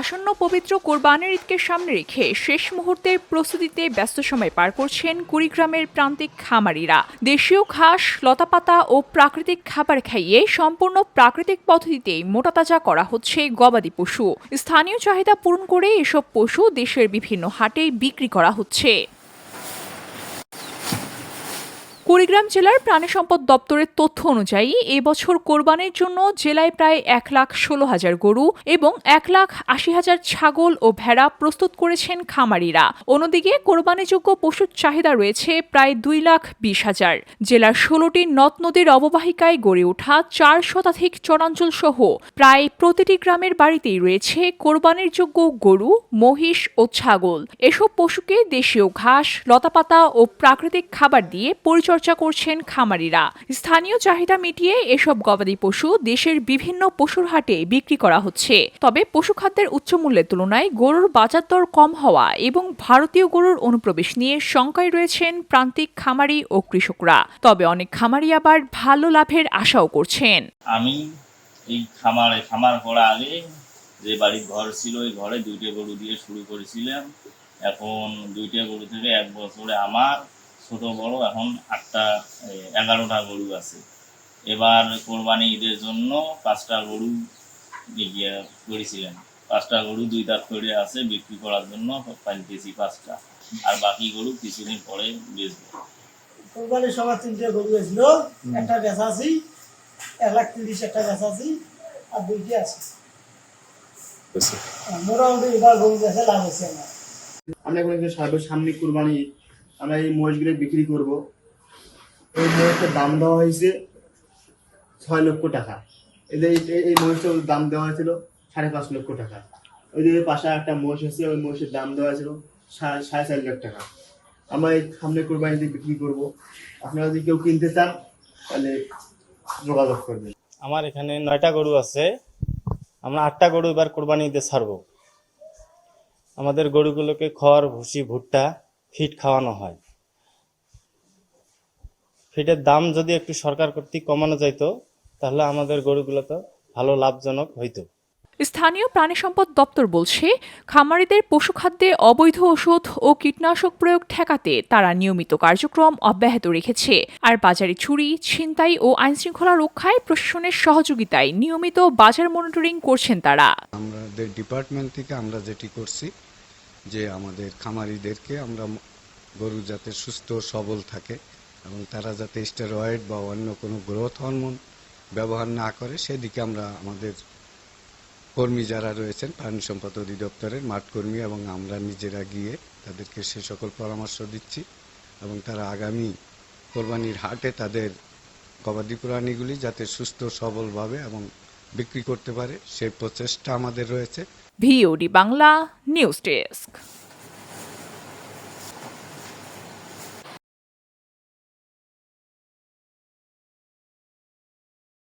আসন্ন পবিত্র কোরবানির ঈদকে সামনে রেখে শেষ মুহূর্তের প্রস্তুতিতে ব্যস্ত সময় পার করছেন কুড়িগ্রামের প্রান্তিক খামারিরা। দেশীয় ঘাস, লতাপাতা ও প্রাকৃতিক খাবার খাইয়ে সম্পূর্ণ প্রাকৃতিক পদ্ধতিতেই মোটাতাজা করা হচ্ছে গবাদি পশু। স্থানীয় চাহিদা পূরণ করে এসব পশু দেশের বিভিন্ন হাটে বিক্রি করা হচ্ছে। কুড়িগ্রাম জেলার প্রাণী সম্পদ দপ্তরের তথ্য অনুযায়ী এবছর কোরবানির জন্য জেলায় প্রায় 1,16,000 গরু এবং 1,80,000 ছাগল ও ভেড়া প্রস্তুত করেছেন খামারিরা। অন্যদিকে কোরবানিযোগ্য পশুর চাহিদা রয়েছে প্রায় 2,20,000। জেলার 16টি নদ নদীর অববাহিকায় গড়ে ওঠা 4 শতাধিক চরাঞ্চল সহ প্রায় প্রতিটি গ্রামের বাড়িতেই রয়েছে কোরবানির যোগ্য গরু, মহিষ ও ছাগল। এসব পশুকে দেশীয় ঘাস, লতাপাতা ও প্রাকৃতিক খাবার দিয়ে পরিচর্যা করছেন খামারিরা। স্থানীয় চাহিদা মিটিয়ে এসব গবাদি পশু দেশের বিভিন্ন পশুর হাটে বিক্রি করা হচ্ছে। তবে পশুখাদ্যের উচ্চ মূল্যের তুলনায় গরুর বাজার দর কম হওয়া এবং ভারতীয় গরুর অনুপ্রবেশ নিয়ে শঙ্কায় রয়েছেন প্রান্তিক খামারি ও কৃষকরা। তবে অনেক খামারি আবার ভালো লাভের আশাও করছেন। আমি এই খামার করার আগে যে বাড়ির ঘর ছিল ওই ঘরে 2টে গরু দিয়ে শুরু করেছিলাম। এখন 2টে গরু থেকে 1 বছরে আমার ছোট বড় এখন 11টা গরু আছে। এবার কোরবানি ঈদের জন্য 5টা গরু গিয়ে করেছিলেন। 5টা গরু 2 দাঁত করে আছে, বিক্রি করার জন্য পাইতেছি 5টা, আর বাকি গরু কিছুদিন পরে বেচবো। কোরবানির সময় 3টে গরু ছিল, একটা বেচাছি 1,30,000, একটা বেচাছি আর 2টি আছে। মোটামুটি এবার গরু বেচে লাভ হচ্ছে আমার। আমরা এখন সামনে কুরবানি, আমরা এই মহিষগুলো বিক্রি করব। এই মহিষটার দাম দেওয়া হয়েছে 6 লক্ষ টাকা। এই মহিষটার দাম দেওয়া হয়েছিল 5.5 লক্ষ টাকা। ওই যে পাশে একটা মহিষ আছে, ওই মহিষের দাম দেওয়া হয়েছিল 4.5 লাখ টাকা। আমরা এই সামনে কুরবানিতে বিক্রি করব। আপনারা যদি কেউ কিনতে চান তাহলে যোগাযোগ করবেন। আমার এখানে 9টা গরু আছে। আমরা 8টা গরু এবার কোরবানি ঈদে ছাড়বো। আমাদের গরুগুলোকে খড়, ভুসি, ভুট্টা, ফিড খাওয়ানো হয়। ফিডের দাম যদি একটু সরকার কর্তৃক কমানো যেত তাহলে আমাদের গরুগুলো তো ভালো লাভজনক হইতো। স্থানীয় প্রাণী সম্পদ দপ্তর বলছে, খামারিদের পশুখাদ্যে অবৈধ ওষুধ ও কীটনাশক প্রয়োগ ঠেকাতে তারা নিয়মিত কার্যক্রম অব্যাহত রেখেছে। আর বাজারে চুরি, ছিনতাই ও আইনশৃঙ্খলা রক্ষায় প্রশাসনের সহযোগিতায় নিয়মিত বাজার মনিটরিং করছেন তারা। আমাদের ডিপার্টমেন্ট থেকে আমরা যেটি করছি যে আমাদের খামারিদেরকে আমরা গরু যাতে সুস্থ সবল থাকে এবং তারা যাতে স্টেরয়েড বা অন্য কোনো গ্রোথ হরমোন ব্যবহার না করে সেদিকে আমরা আমাদের কর্মী যারা রয়েছেন প্রাণী সম্পদ অধিদপ্তরের মাঠকর্মী এবং আমরা নিজেরা গিয়ে তাদেরকে সে সকল পরামর্শ দিচ্ছি এবং তারা আগামী কোরবানির হাটে তাদের গবাদি প্রাণীগুলি যাতে সুস্থ সবলভাবে এবং বিক্রি করতে পারে সেই প্রচেষ্টা আমাদের রয়েছে। VOD Bangla news desk.